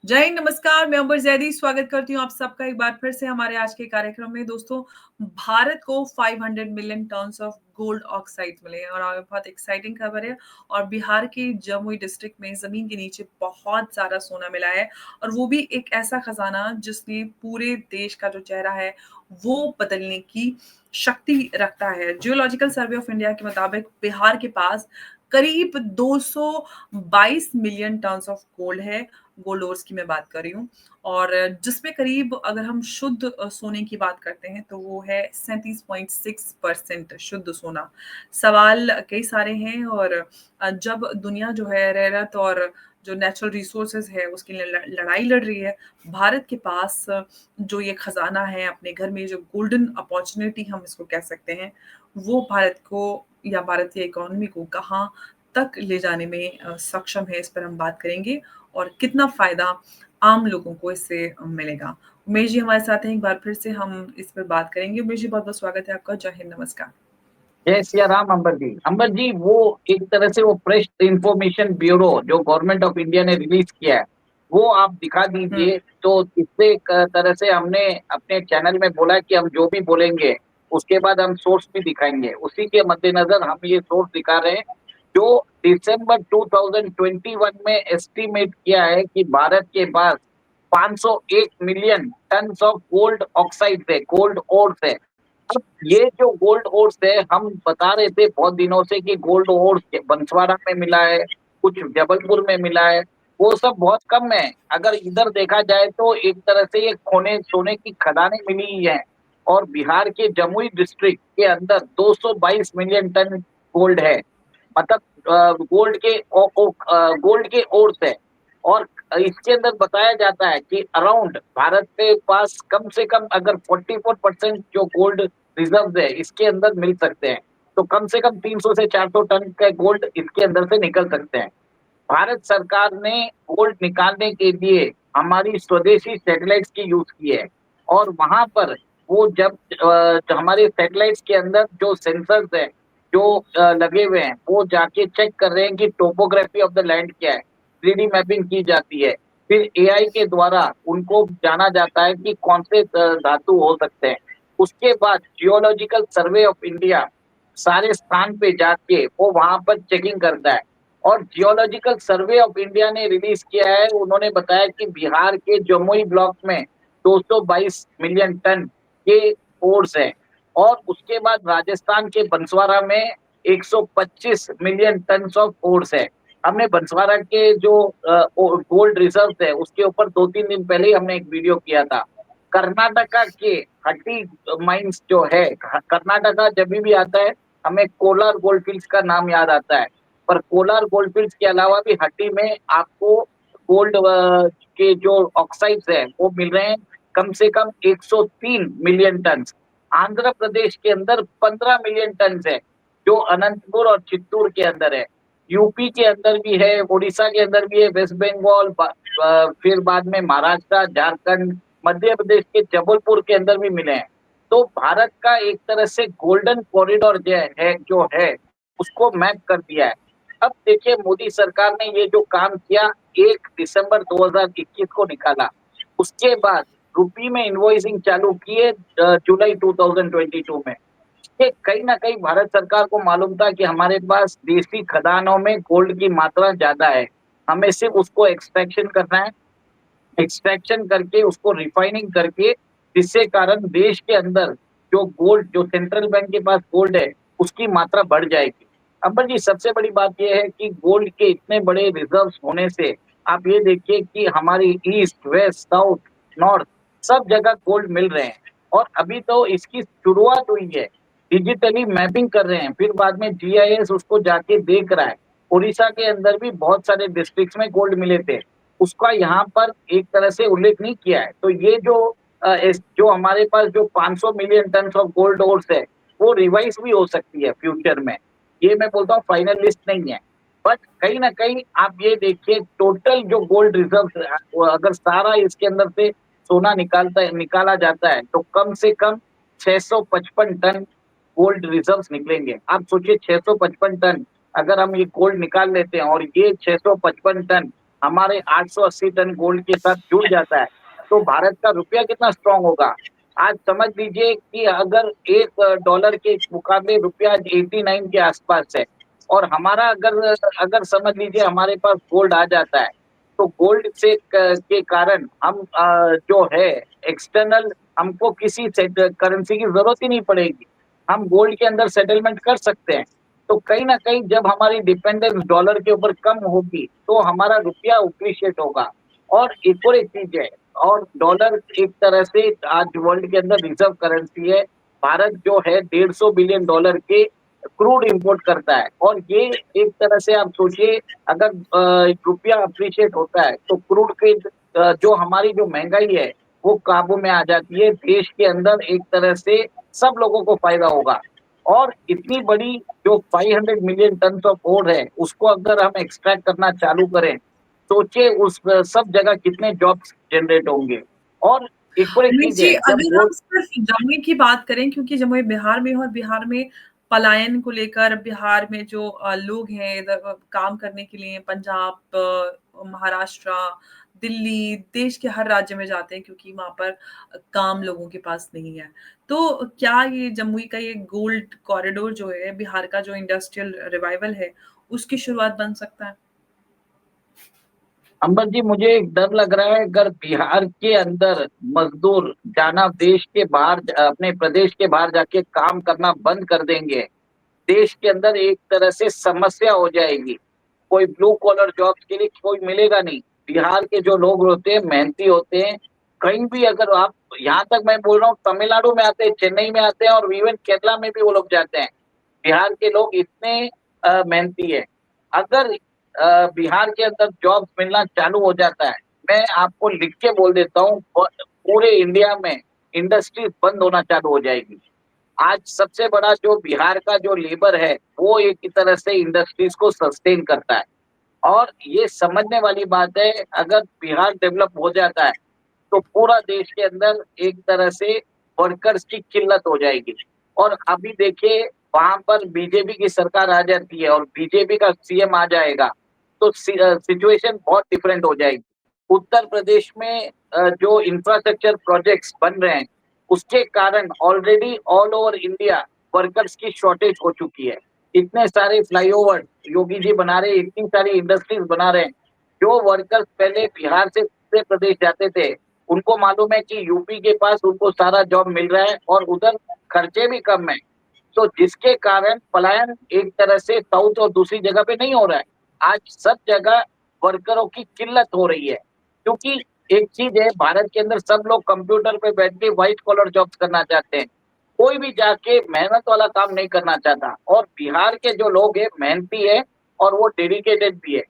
जय हिंद, नमस्कार। मैं अंबर जैदी स्वागत करती हूँ आप सबका एक बार फिर से हमारे आज के कार्यक्रम में। दोस्तों, भारत को 500 million tons of gold oxide मिले हैं और बहुत एक्साइटिंग खबर है। और बिहार के जमुई डिस्ट्रिक्ट में जमीन के नीचे बहुत सारा सोना मिला है, और वो भी एक ऐसा खजाना जिसने पूरे देश का जो चेहरा है वो बदलने की शक्ति रखता है। जियोलॉजिकल सर्वे ऑफ इंडिया के मुताबिक बिहार के पास करीब 222 मिलियन टन्स ऑफ गोल्ड है। गोल्ड ओर्स की मैं बात कर रही हूँ। और जिसमें करीब, अगर हम शुद्ध सोने की बात करते हैं तो वो है 37.6% शुद्ध सोना। सवाल कई सारे हैं, और जब दुनिया जो है रेयर अर्थ और जो नेचुरल रिसोर्सेज है उसके लिए लड़ाई लड़ रही है, भारत के पास जो ये खजाना है अपने घर में, जो गोल्डन अपॉर्चुनिटी हम इसको कह सकते हैं, वो भारत को या भारतीय इकोनॉमी को कहाँ तक ले जाने में सक्षम है, इस पर हम बात करेंगे। और कितना फ़ायदा आम लोगों को इससे मिलेगा। उमेश जी हमारे साथ हैं, एक बार फिर से हम इस पर बात करेंगे। उमेश जी, बहुत-बहुत स्वागत है आपका। जय हिंद, नमस्कार। जय सिया राम। अंबर जी, वो एक तरह से वो प्रेस इंफॉर्मेशन ब्यूरो जो गवर्नमेंट ऑफ इंडिया ने रिलीज किया है, वो आप दिखा हुँ, दीजिए। तो इससे एक तरह से हमने अपने चैनल में बोला कि हम जो भी बोलेंगे उसके बाद हम सोर्स भी दिखाएंगे। उसी के मद्देनजर हम ये सोर्स दिखा रहे हैं जो दिसंबर 2021 में एस्टिमेट किया है कि भारत के पास 501 million ton of gold oxide है, गोल्ड ओर्स है। अब ये जो गोल्ड ओर्स है, हम बता रहे थे बहुत दिनों से कि गोल्ड ओर्स बंसवाड़ा में मिला है, कुछ जबलपुर में मिला है, वो सब बहुत कम है। अगर इधर देखा जाए तो एक तरह से ये खोने सोने की खदानें मिली ही हैं। और बिहार के जमुई डिस्ट्रिक्ट के अंदर 222 मिलियन टन गोल्ड है। मतलब गोल्ड के ओर्स है। और इसके अंदर बताया जाता है कि अराउंड भारत के पास कम से कम अगर 44% जो गोल्ड रिजर्व है इसके अंदर मिल सकते हैं, तो कम से कम 300 से 400 टन का गोल्ड इसके अंदर से निकल सकते हैं। भारत सरकार ने गोल्ड निकालने के लिए हमारी स्वदेशी सैटेलाइट्स की यूज की है। और वहां पर वो जब जो हमारे सैटेलाइट्स के अंदर जो सेंसर्स है जो लगे हुए हैं, वो जाके चेक कर रहे हैं कि टोपोग्राफी ऑफ द लैंड क्या है। 3D मैपिंग की जाती है। फिर एआई के द्वारा उनको जाना जाता है कि कौन से धातु हो सकते हैं। उसके बाद जियोलॉजिकल सर्वे ऑफ इंडिया सारे स्थान पे जाके वो वहां पर चेकिंग करता है। और जियोलॉजिकल सर्वे ऑफ इंडिया ने रिलीज किया है, उन्होंने बताया कि बिहार के जमुई ब्लॉक में 222 मिलियन टन के ओर्स है। और उसके बाद राजस्थान के बंसवाड़ा में 125 मिलियन टन ऑफ ओर्स है। हमने बंसवाड़ा के जो गोल्ड रिजर्व है उसके ऊपर 2-3 दिन पहले ही हमने एक वीडियो किया था। कर्नाटका के हट्टी माइंस जो है, कर्नाटका जब भी आता है हमें कोलार गोल्डफील्ड्स का नाम याद आता है। पर कोलार गोल्डफील्ड्स के अलावा भी हट्टी में आपको गोल्ड के जो ऑक्साइड्स है वो मिल रहे हैं, कम से कम 103 मिलियन टन। आंध्र प्रदेश के अंदर 15 मिलियन टन है जो अनंतपुर और चित्तूर के अंदर है। यूपी के अंदर भी है, उड़ीसा के अंदर भी है, वेस्ट बंगाल, फिर बाद में महाराष्ट्र, झारखंड, मध्य प्रदेश के जबलपुर के अंदर भी मिले हैं। तो भारत का एक तरह से गोल्डन कॉरिडोर जो है उसको मैप कर दिया है। अब देखिए, मोदी सरकार ने ये जो काम किया 1 दिसंबर 2021 को निकाला। उसके बाद रुपी में इनवॉइसिंग चालू किए जुलाई 2022 में। ये कहीं ना कहीं भारत सरकार को मालूम था कि हमारे पास देशी खदानों में गोल्ड की मात्रा ज्यादा है, हमें सिर्फ उसको एक्सट्रैक्शन करना है। एक्सट्रैक्शन करके उसको रिफाइनिंग करके, जिससे कारण देश के अंदर जो गोल्ड, जो सेंट्रल बैंक के पास गोल्ड है उसकी मात्रा बढ़ जाएगी। अंबर जी, सबसे बड़ी बात यह है कि गोल्ड के इतने बड़े रिजर्व्स होने से आप ये देखिए कि हमारी ईस्ट, वेस्ट, साउथ, नॉर्थ सब जगह गोल्ड मिल रहे हैं। और अभी तो इसकी शुरुआत हुई है। डिजिटली मैपिंग कर रहे हैं, फिर बाद में जीआईएस उसको जाके देख रहा है। उड़ीसा के अंदर भी बहुत सारे डिस्ट्रिक्ट्स में गोल्ड मिले थे, उसका यहाँ पर एक तरह से उल्लेख नहीं किया है। तो ये जो हमारे पास जो 500 million ton of gold ores है वो रिवाइज भी हो सकती है फ्यूचर में। ये मैं बोलता हूँ फाइनल लिस्ट नहीं है। बट कहीं ना कहीं आप ये देखिए, टोटल जो गोल्ड रिजर्व अगर सारा इसके अंदर से सोना निकाला जाता है तो कम से कम 655 टन गोल्ड रिजर्व्स निकलेंगे। आप सोचिए, 655 टन अगर हम ये गोल्ड निकाल लेते हैं और ये 655 टन हमारे 880 टन गोल्ड के साथ जुड़ जाता है, तो भारत का रुपया कितना स्ट्रांग होगा। आज समझ लीजिए कि अगर $1 के मुकाबले रुपया 89 के आसपास है, और हमारा अगर अगर समझ लीजिए हमारे पास गोल्ड आ जाता है, तो गोल्ड से के कारण हम जो है एक्सटर्नल, हमको किसी करेंसी की जरूरत ही नहीं पड़ेगी। हम गोल्ड के अंदर सेटलमेंट कर सकते हैं। तो कहीं न कहीं जब हमारी डिपेंडेंस डॉलर के ऊपर कम होगी, तो हमारा रुपया एप्रिशिएट होगा। और एक और एक चीज़ है, और डॉलर एक तरह से आज वर्ल्ड के अंदर रिज़र्व करेंसी है। भारत जो है $150 बिलियन के क्रूड इंपोर्ट करता है, और ये एक तरह से आप सोचिए, अगर रुपया एप्रिशिएट होता है, तो क्रूड के जो हमारी जो महँगाई है, वो काबू में आ जाती है। देश के अंदर एक तरह से सब लोगों को फ़ायदा होगा। और इतनी बड़ी जो 500 मिलियन टन्स ऑफ ओर है, उसको अगर हम एक्सट्रैक्ट करना चालू करें, सोचिए उस सब जगह कितने जॉब्स जनरेट होंगे। और एक और एक अमित चीज़ जी, है, जब अगर हम गोल्ड सिर्फ जमुई की बात करें, क्योंकि जमुई बिहार में है और बिहार में पलायन को लेकर बिहार में जो लोग हैं इधर काम करने के लिए पंजाब, महाराष्ट्र, दिल्ली, देश के हर राज्य में जाते हैं क्योंकि वहाँ पर काम लोगों के पास नहीं है। तो क्या ये जमुई का ये गोल्ड कॉरिडोर जो है, बिहार का जो इंडस्ट्रियल रिवाइवल है, उसकी शुरुआत बन सकता है? अंबर जी, मुझे एक डर लग रहा है, अगर बिहार के अंदर मजदूर जाना देश के बाहर, अपने प्रदेश के बाहर जाके काम करना बंद कर देंगे, देश के अंदर एक तरह से समस्या हो जाएगी। कोई ब्लू कॉलर जॉब्स के लिए कोई मिलेगा नहीं। बिहार के जो लोग होते हैं, मेहनती होते हैं। कहीं भी अगर आप, यहाँ तक मैं बोल रहा हूँ, तमिलनाडु में आते हैं, चेन्नई में आते हैं, और इवन केरला में भी वो लोग जाते हैं। बिहार के लोग इतने मेहनती है। अगर बिहार के अंदर जॉब्स मिलना चालू हो जाता है, मैं आपको लिख के बोल देता हूँ, पूरे इंडिया में इंडस्ट्रीज बंद होना चालू हो जाएगी। आज सबसे बड़ा जो बिहार का जो लेबर है, वो एक तरह से इंडस्ट्रीज को सस्टेन करता है। और ये समझने वाली बात है, अगर बिहार डेवलप हो जाता है, तो पूरा देश के अंदर एक तरह से वर्कर्स की किल्लत हो जाएगी। और अभी देखिए, वहाँ पर बीजेपी की सरकार आ जाती है और बीजेपी का सीएम आ जाएगा, तो सिचुएशन बहुत डिफरेंट हो जाएगी। उत्तर प्रदेश में जो इंफ्रास्ट्रक्चर प्रोजेक्ट्स बन रहे हैं, उसके कारण already all over India workers की शॉर्टेज हो चुकी है। इतने सारे फ्लाईओवर योगी जी बना रहे हैं, इतनी सारी इंडस्ट्रीज बना रहे हैं। जो वर्कर्स पहले बिहार से दूसरे प्रदेश जाते थे, उनको मालूम है कि यूपी के पास उनको सारा जॉब मिल रहा है और उधर खर्चे भी कम है। तो जिसके कारण पलायन एक तरह से साउथ और दूसरी जगह पे नहीं हो रहा है। आज सब जगह वर्करों की किल्लत हो रही है, क्योंकि एक चीज़ है, भारत के अंदर सब लोग कंप्यूटर पे बैठ के व्हाइट कॉलर जॉब्स करना चाहते हैं। कोई भी जाके मेहनत वाला काम नहीं करना चाहता, और बिहार के जो लोग हैं मेहनती है, और वो डेडिकेटेड भी है।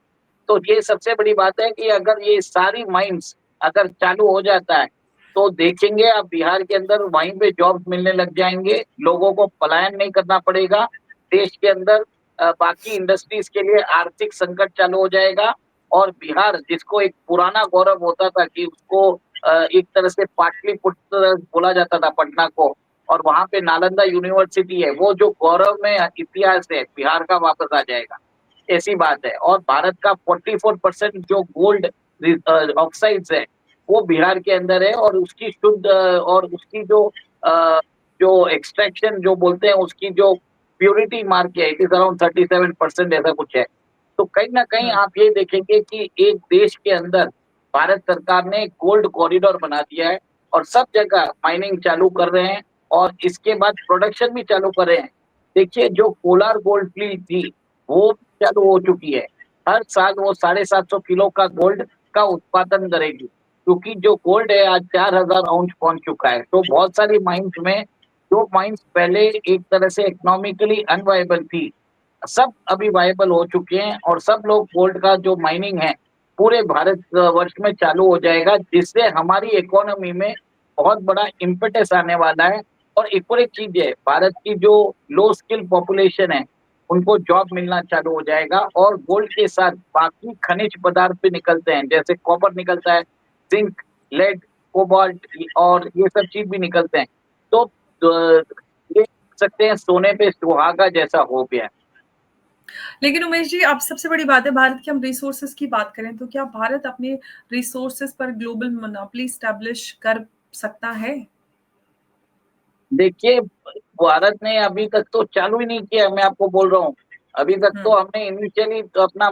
तो ये सबसे बड़ी बात है कि अगर ये सारी माइंस अगर चालू हो जाता है, तो देखेंगे आप बिहार के अंदर वहीं पे जॉब्स मिलने लग जाएँगे, लोगों को पलायन नहीं करना पड़ेगा। देश के अंदर बाकी इंडस्ट्रीज़ के लिए आर्थिक संकट चालू हो जाएगा, और बिहार जिसको एक पुराना गौरव होता था कि उसको एक तरह से पाटलिपुत्र बोला जाता था पटना को, और वहाँ पे नालंदा यूनिवर्सिटी है, वो जो गौरव में इतिहास है, बिहार का वापस आ जाएगा। ऐसी बात है। और भारत का 44% जो गोल्ड ऑक्साइड्स है, वो बिहार के अंदर है, और उसकी शुद्ध और उसकी जो एक्सट्रैक्शन जो बोलते हैं, उसकी जो प्यूरिटी मार्क है, इट इज़ अराउंड 37% ऐसा कुछ है। तो कहीं न कहीं हुँ। आप ये देखेंगे कि एक देश के अंदर भारत सरकार ने गोल्ड कॉरिडोर बना दिया है, और सब जगह माइनिंग चालू कर रहे हैं, और इसके बाद प्रोडक्शन भी चालू कर रहे हैं। देखिए, जो कोलार गोल्ड फील्ड थी, वो चालू हो चुकी है। हर साल वो 750 किलो का गोल्ड का उत्पादन करेगी, क्योंकि जो गोल्ड है आज 4000 आउंस पहुँच चुका है। तो बहुत सारी माइन्स में, जो माइन्स पहले एक तरह से इकोनॉमिकली अनवायबल थी, सब अभी वायबल हो चुके हैं, और सब लोग गोल्ड का जो माइनिंग है, पूरे भारत वर्ष में चालू हो जाएगा, जिससे हमारी इकोनॉमी में बहुत बड़ा इम्पेटस आने वाला है। और एक और एक चीज़ है, भारत की जो लो स्किल पॉपुलेशन है, उनको जॉब मिलना चालू हो जाएगा, और गोल्ड के साथ बाकी खनिज पदार्थ भी निकलते हैं, जैसे कॉपर निकलता है, ज़िंक, लेड, कोबाल्ट, और ये सब चीज़ भी निकलते हैं। तो ये कह सकते हैं सोने पे सुहागा जैसा हो गया है। लेकिन उमेश जी, अब सबसे बड़ी बात है भारत की, हम रिसोर्सेज़ की बात करें, तो क्या भारत अपने रिसोर्सेज़ पर ग्लोबल मोनोपोली एस्टैब्लिश कर सकता है? देखिए, भारत ने अभी तक तो चालू ही नहीं किया, मैं आपको बोल रहा हूँ। अभी तक हुँ, तो हमने इनिशियली तो अपना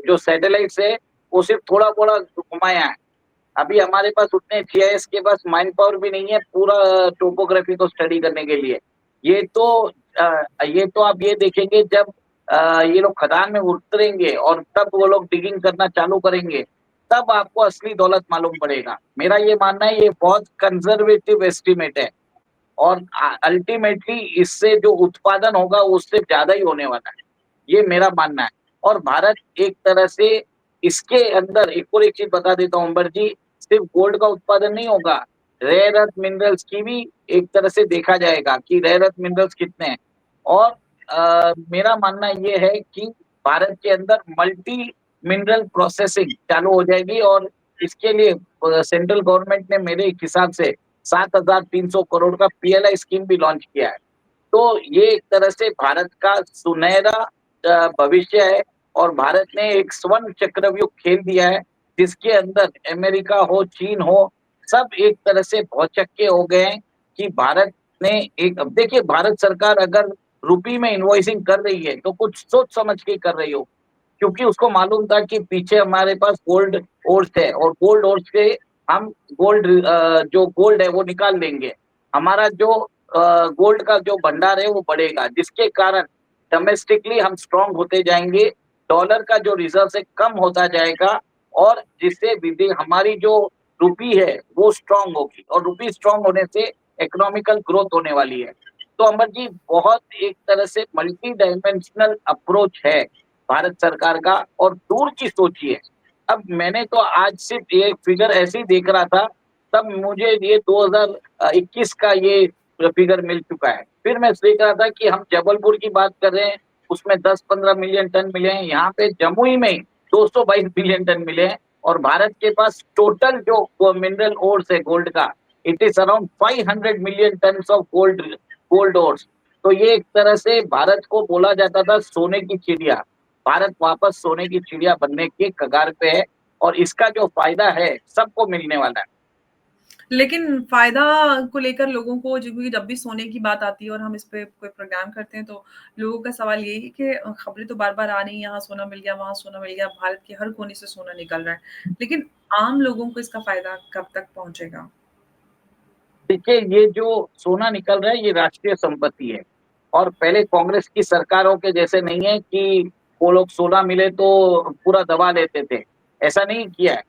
जो सैटेलाइट्स है, वो सिर्फ़ थोड़ा-थोड़ा घुमाया है। अभी हमारे पास उतने जीआईएस के पास मैन पावर भी नहीं है पूरा टोपोग्राफी को स्टडी करने के लिए। ये तो ये तो आप ये देखेंगे जब ये लोग खदान में उतरेंगे और तब वो लोग डिगिंग करना चालू करेंगे, तब आपको असली दौलत मालूम पड़ेगा। मेरा ये मानना है ये बहुत कंज़र्वेटिव एस्टीमेट है और अल्टीमेटली इससे जो उत्पादन होगा उससे ज़्यादा ही होने वाला है। ये मेरा मानना है और भारत एक तरह से इसके अंदर एक और एक चीज़ बता देता हूँ अंबर जी, सिर्फ़ गोल्ड का उत्पादन नहीं होगा, रेयर अर्थ मिनरल्स की भी एक तरह से देखा जाएगा कि रेयर अर्थ मिनरल्स कितने हैं और मेरा मानना ये है कि भारत के अंदर मल्टी मिनरल प्रोसेसिंग चालू हो जाएगी और इसके लिए सेंट्रल गवर्नमेंट ने मेरे हिसाब से 7,300 करोड़ का पीएलआई स्कीम भी लॉन्च किया है। तो ये एक तरह से भारत का सुनहरा भविष्य है और भारत ने एक स्वर्ण चक्रव्यूह खेल दिया है, जिसके अंदर अमेरिका हो, चीन हो, सब एक तरह से भौचक्के हो गए हैं कि भारत ने एक अब देखिए भारत सरकार अगर रुपये में इनवॉइसिंग कर रही है, तो कुछ सोच समझ के कर रही हो। क्योंकि उसको मालूम था कि पीछे हमारे पास गोल्ड ओर्स है और गोल्ड ओर्स से हम जो गोल्ड है वो निकाल लेंगे। हमारा जो गोल्ड का जो भंडार है वो बढ़ेगा, जिसके कारण डोमेस्टिकली हम स्ट्रॉन्ग होते जाएँगे, डॉलर का जो रिज़र्व्स है कम होता जाएगा और जिससे विदे हमारी जो रूपी है वो स्ट्रॉन्ग होगी और रूपी स्ट्रॉन्ग होने से इकोनॉमिकल ग्रोथ होने वाली है। तो अमर जी बहुत एक तरह से मल्टी डायमेंशनल अप्रोच है भारत सरकार का और दूर की सोचिए। अब मैंने तो आज सिर्फ़ ये फिगर ऐसे ही देख रहा था, तब मुझे ये 2021 का ये फिगर मिल चुका है। फिर मैं देख रहा था कि हम जबलपुर की बात कर रहे हैं, उसमें 10-15 मिलियन टन मिले हैं, यहाँ पे जमुई में ही 222 बिलियन टन मिले हैं और भारत के पास टोटल जो वो मिनरल ओर्स है गोल्ड का, it is around 500 million tons of gold ores. तो ये एक तरह से भारत को बोला जाता था सोने की चिड़िया। भारत वापस सोने की चिड़िया बनने के कगार पे है और इसका जो फ़ायदा है, सबको मिलने वाला है। लेकिन फ़ायदा को लेकर लोगों को क्योंकि जब भी सोने की बात आती है और हम इस पे कोई प्रोग्राम करते हैं, तो लोगों का सवाल यही है कि खबरें तो बार-बार आ रही हैं, यहाँ सोना मिल गया, वहाँ सोना मिल गया, भारत के हर कोने से सोना निकल रहा है। लेकिन आम लोगों को इसका फ़ायदा कब तक पहुँचेगा? देखिए, ये जो सोना निकल रहा है, ये राष्ट्रीय संपत्ति है और पहले कांग्रेस की सरकारों के जैसे नहीं है कि वो लोग सोना मिले तो पूरा दबा लेते थे। ऐसा नहीं किया है।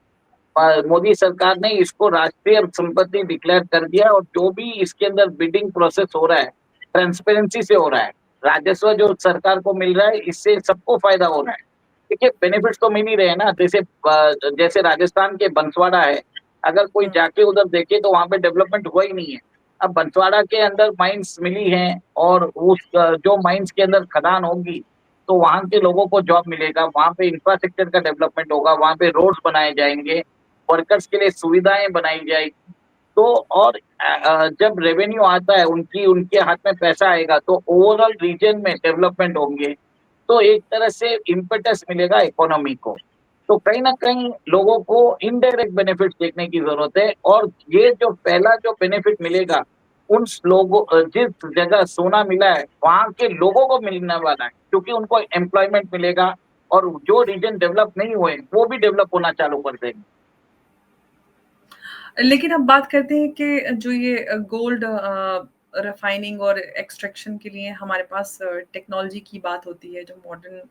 मोदी सरकार ने इसको राष्ट्रीय संपत्ति डिक्लेयर कर दिया और जो भी इसके अंदर बिडिंग प्रोसेस हो रहा है, ट्रांसपेरेंसी से हो रहा है। राजस्व जो सरकार को मिल रहा है, इससे सबको फ़ायदा हो रहा है। देखिए, बेनिफिट्स तो मिल ही रहे हैं ना, जैसे राजस्थान के बंसवाड़ा है, अगर कोई हुँ। जाके उधर देखे तो वहाँ पे डेवलपमेंट हुआ ही नहीं है। अब बंसवाड़ा के अंदर माइन्स मिली हैं और जो माइन्स के अंदर खदान होगी, तो वहाँ के लोगों को जॉब मिलेगा, वहाँ पे इंफ्रास्ट्रक्चर का डेवलपमेंट होगा, वहाँ पे रोड्स बनाए जाएँगे, वर्कर्स के लिए सुविधाएँ बनाई जाएगी। तो और जब रेवेन्यू आता है, उनकी उनके हाथ में पैसा आएगा, तो ओवरऑल रीजन में डेवलपमेंट होंगे। तो एक तरह से इम्पेटस मिलेगा इकोनॉमी को। तो कहीं न कहीं लोगों को इनडायरेक्ट बेनिफिट्स देखने की ज़रूरत है और ये जो पहला जो बेनिफिट मिलेगा, जिस जगह सोना मिला है, वहाँ के लोगों को मिलने वाला है, क्योंकि उनको एम्प्लॉयमेंट मिलेगा और जो रीजन डेवलप नहीं हुए, वो भी डेवलप होना चालू कर देंगे। लेकिन अब बात करते हैं कि जो ये गोल्ड रिफाइनिंग और एक्सट्रैक्शन के लिए हमारे पास टेक्नोलॉजी की बात होती है, जो मॉडर्न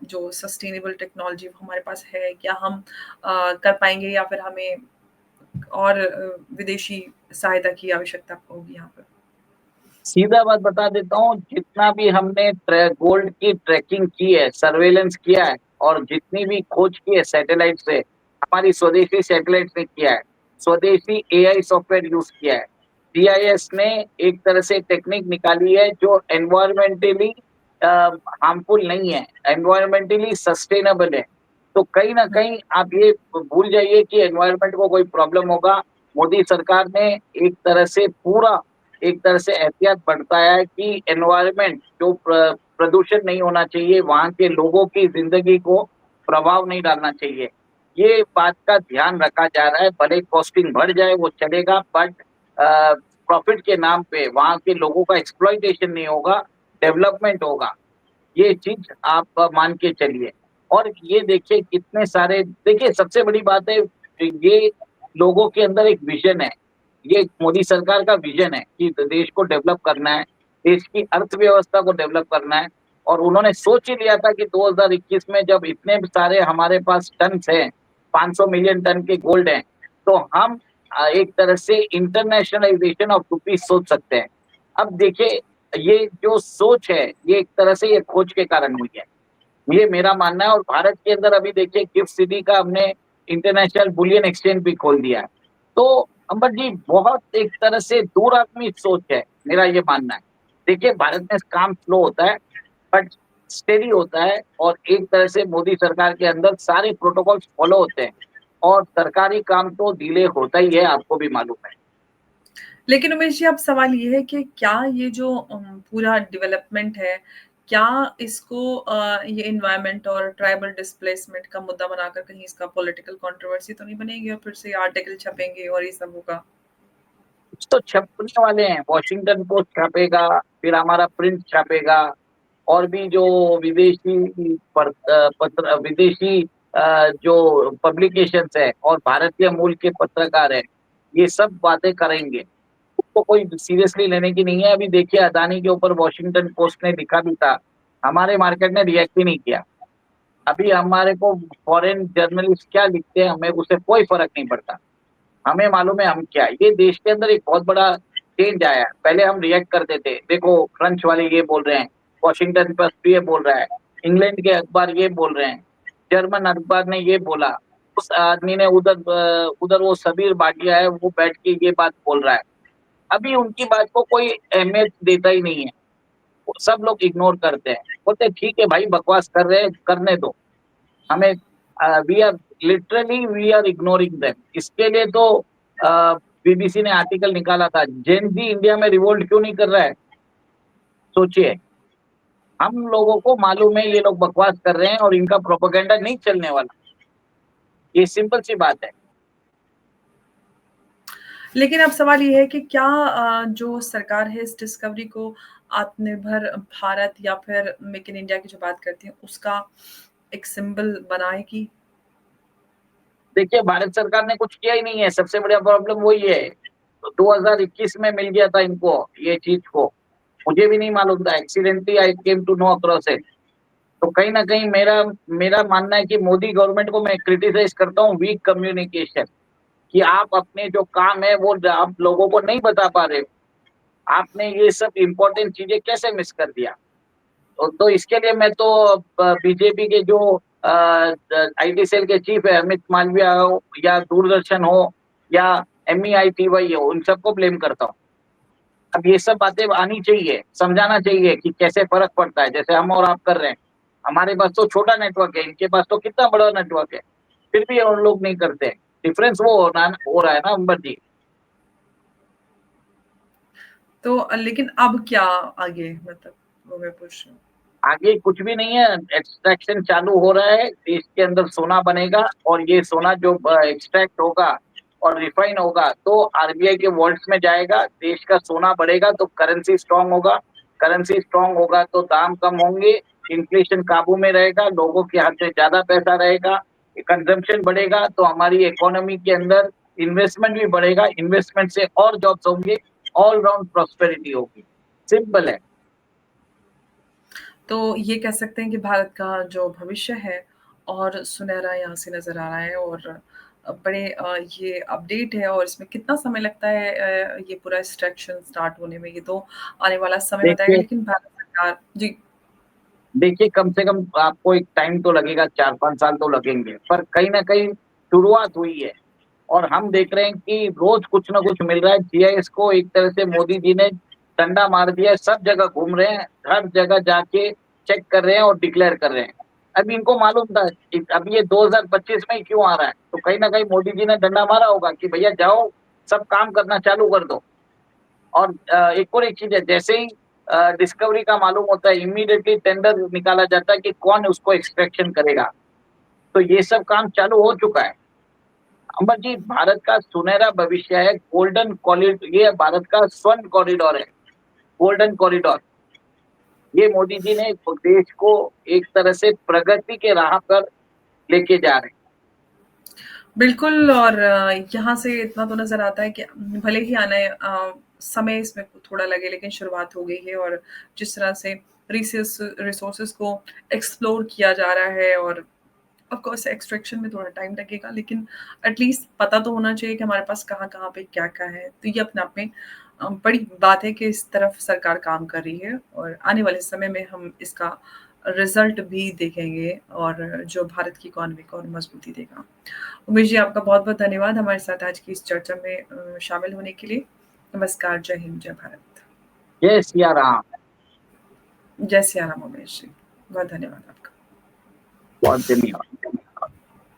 जो सस्टेनेबल टेक्नोलॉजी हमारे पास है, क्या हम कर पाएँगे या फिर हमें और विदेशी सहायता की आवश्यकता होगी यहाँ पर? सीधा बात बता देता हूँ, जितना भी हमने गोल्ड की ट्रैकिंग की है, सर्वेलेंस किया है और जितनी भी खोज की है सैटेलाइट से, हमारी स्वदेशी सैटेलाइट ने किया है। स्वदेशी एआई सॉफ्टवेयर यूज़ किया है। जीआईएस ने एक तरह से टेक्निक निकाली है जो एनवायरमेंटली अ, हार्मफुल नहीं है, एनवायरमेंटली सस्टेनेबल है। तो कहीं न हुँ। कहीं आप ये भूल जाइए कि एनवायरनमेंट को कोई प्रॉब्लम होगा। मोदी सरकार ने एक तरह से पूरा एक तरह से एहतियात बरताया है कि एनवायरनमेंट जो प्रदूषण नहीं होना चाहिए, वहाँ के लोगों की ज़िंदगी को प्रभाव नहीं डालना चाहिए। ये बात का ध्यान रखा जा रहा है, भले कॉस्टिंग बढ़ जाए वो चलेगा, बट प्रॉफ़िट के नाम पे वहाँ के लोगों का एक्सप्लॉइटेशन नहीं होगा, डेवलपमेंट होगा। ये चीज़ आप मान के चलिए। और ये देखिए कितने सारे, देखिए सबसे बड़ी बात है, ये लोगों के अंदर एक विज़न है। ये मोदी सरकार का विज़न है कि देश को डेवलप करना है, देश की अर्थव्यवस्था को डेवलप करना है, और उन्होंने सोच ही लिया था कि 2021 में जब इतने सारे हमारे पास टन्स हैं, 500 मिलियन टन के गोल्ड हैं, तो हम एक तरह से इंटरनेशनलाइज़ेशन ऑफ रुपीज़ सोच सकते हैं। अब देखिए, ये जो सोच है, ये एक तरह से ये खोज के कारण हुई है। ये मेरा मानना है, और भारत के अंदर अभी देखिए गिफ्ट सिटी का हमने इंटरनेशनल बुलियन एक्सचेंज भी खोल दिया है। तो अंबर जी, बहुत एक तरह से दूरआत्मी सोच है, मेरा ये मानना है। देखिए भारत में काम स्लो होता है, बट स्टेडी होता है, और एक तरह से मोदी सरकार के अंदर सारे प्रोटोकॉल्स फॉलो होते हैं, और सरकारी काम तो डिले होता ही है, आपको भी मालूम है। लेकिन उमेश जी, अब सवाल ये है कि क्या ये जो पूरा डेवलपमेंट है, क्या इसको ये एनवायरनमेंट और ट्राइबल डिस्प्लेसमेंट का मुद्दा बनाकर कहीं इसका पॉलिटिकल कंट्रोवर्सी तो नहीं बनेगी और फिर से आर्टिकल छपेंगे और ये सब होगा? कुछ तो छपने वाले हैं, वॉशिंगटन पोस्ट छापेगा, फिर हमारा प्रिंट छापेगा, और भी जो विदेशी पत्र, विदेशी जो पब्लिकेशंस है और भारतीय मूल के पत्रकार हैं, ये सब बातें करेंगे। उसको कोई सीरियसली लेने की नहीं है। अभी देखिए अदानी के ऊपर वॉशिंगटन पोस्ट ने लिखा भी था, हमारे मार्केट ने रिएक्ट ही नहीं किया। अभी हमारे को फॉरेन जर्नलिस्ट क्या लिखते हैं, हमें उससे कोई फ़र्क नहीं पड़ता। हमें मालूम है हम क्या है। ये देश के अंदर एक बहुत बड़ा चेंज आया है। पहले हम रिएक्ट करते थे, देखो क्रंच वाले ये बोल रहे हैं, वॉशिंगटन पोस्ट ये बोल रहा है, इंग्लैंड के अखबार ये बोल रहे हैं, जर्मन अखबार ने ये बोला, उस आदमी ने उधर वो सबीर भाटिया है, वो बैठ के ये बात बोल रहा है। अभी उनकी बात को कोई अहमियत देता ही नहीं है। वो सब लोग इग्नोर करते हैं, बोलते हैं ठीक है भाई, बकवास कर रहे हैं, करने दो। हमें वी आर इग्नोरिंग देम। इसके लिए तो बीबीसी ने आर्टिकल निकाला था, जेन ज़ी इंडिया में रिवोल्ट क्यों नहीं कर रहा है? सोचिए, हम लोगों को मालूम है ये लोग बकवास कर रहे हैं और इनका प्रोपेगेंडा नहीं चलने वाला। ये सिंपल सी बात है। लेकिन अब सवाल ये है कि क्या जो सरकार है इस डिस्कवरी को आत्मनिर्भर भारत या फिर मेक इन इंडिया की जो बात करती है, उसका एक सिंबल बनाएगी? देखिए भारत सरकार ने कुछ किया ही नहीं है, सबसे बड़ा प्रॉब्लम वही है। तो 2021 में मिल गया था इनको ये चीज़ को, मुझे भी नहीं मालूम था, accidentally I came to know across it. तो कहीं न कहीं मेरा मेरा मानना है कि मोदी गवर्नमेंट को मैं क्रिटिसाइज़ करता हूँ, वीक कम्युनिकेशन, कि आप अपने जो काम है वो आप लोगों को नहीं बता पा रहे हो। आपने ये सब इम्पोर्टेंट चीज़ें कैसे मिस कर दिया? तो इसके लिए मैं तो बीजेपी के जो आईटी सेल के चीफ है, अमित मालवीय हो या दूरदर्शन हो या एमईआईटीवाई हो, उन सबको ब्लेम करता हूँ। अब ये सब बातें आनी चाहिए, समझाना चाहिए कि कैसे फ़र्क पड़ता है, जैसे हम और आप कर रहे हैं। हमारे पास तो छोटा नेटवर्क है, इनके पास तो कितना बड़ा नेटवर्क है, फिर भी उन लोग नहीं करते हैं। डिफरेंस वो हो रहा है ना अंबर जी। तो लेकिन अब क्या आगे, मतलब वो मैं पूछ रही हूँ? आगे कुछ भी नहीं है, एक्सट्रैक्शन चालू हो रहा है, देश के अंदर सोना बनेगा, और ये सोना जो एक्सट्रैक्ट होगा और रिफाइन होगा तो आरबीआई के वॉल्ट्स में जाएगा, देश का सोना बढ़ेगा तो करेंसी स्ट्रांग होगा, करेंसी स्ट्रांग होगा तो दाम कम होंगे, इन्फ्लेशन काबू में रहेगा, लोगों के हाथ में ज़्यादा पैसा रहेगा, कंजम्पशन बढ़ेगा तो हमारी इकोनॉमी के अंदर इन्वेस्टमेंट भी बढ़ेगा, इन्वेस्टमेंट से और जॉब्स होंगे, ऑल राउंड प्रॉस्पेरिटी होगी। सिंपल है। तो ये कह सकते हैं कि भारत का जो भविष्य है और सुनहरा यहाँ से नज़र आ रहा है, और बड़े ये अपडेट है, और इसमें कितना समय लगता है ये पूरा एक्सट्रैक्शन स्टार्ट होने में, ये तो आने वाला समय बताएगा। देखिए लेकिन भारत सरकार जी। देखिए, कम से कम आपको एक टाइम तो लगेगा, 4-5 साल तो लगेंगे, पर कहीं न कहीं शुरुआत हुई है, और हम देख रहे हैं कि रोज़ कुछ न कुछ मिल रहा है। जीआईएस को एक तरह से मोदी जी ने डंडा मार दिया है, सब जगह घूम रहे हैं, हर जगह जाके चेक कर रहे हैं और डिक्लेयर कर रहे हैं। अब इनको मालूम था कि अब ये 2025 में ही क्यों आ रहा है, तो कहीं न कहीं मोदी जी ने डंडा मारा होगा कि भैया जाओ, सब काम करना चालू कर दो। और एक और एक चीज़ है, जैसे ही डिस्कवरी का मालूम होता है, इमीडिएटली टेंडर निकाला जाता है कि कौन उसको एक्सट्रैक्शन करेगा। तो ये सब काम चालू हो चुका है। अमर जी, भारत का सुनहरा भविष्य है, गोल्डन कॉरिडोर, ये भारत का स्वर्ण कॉरिडोर है, गोल्डन कॉरिडोर। ये मोदी जी ने देश को एक तरह से प्रगति के राह पर लेके जा रहे हैं। बिल्कुल। और यहाँ से इतना तो नज़र आता है कि भले ही आने समय इसमें थोड़ा लगे, लेकिन शुरुआत हो गई है। और जिस तरह से रिसोर्सेज़ को एक्सप्लोर किया जा रहा है, और ऑफ कोर्स एक्सट्रैक्शन में थोड़ा टाइम लगेगा, लेकिन एटलीस्ट पता तो होना चाहिए कि हमारे पास कहाँ-कहाँ पे क्या-क्या है। तो ये अपने आप में बड़ी बात है कि इस तरफ सरकार काम कर रही है, और आने वाले समय में हम इसका रिज़ल्ट भी देखेंगे, और जो भारत की इकॉनमी को और मज़बूती देगा। उमेश जी, आपका बहुत-बहुत धन्यवाद हमारे साथ आज की इस चर्चा में शामिल होने के लिए। नमस्कार, जय हिंद, जय भारत। जय सिया राम। जय सिया राम उमेश जी। बहुत धन्यवाद आपका। बहुत धन्यवाद।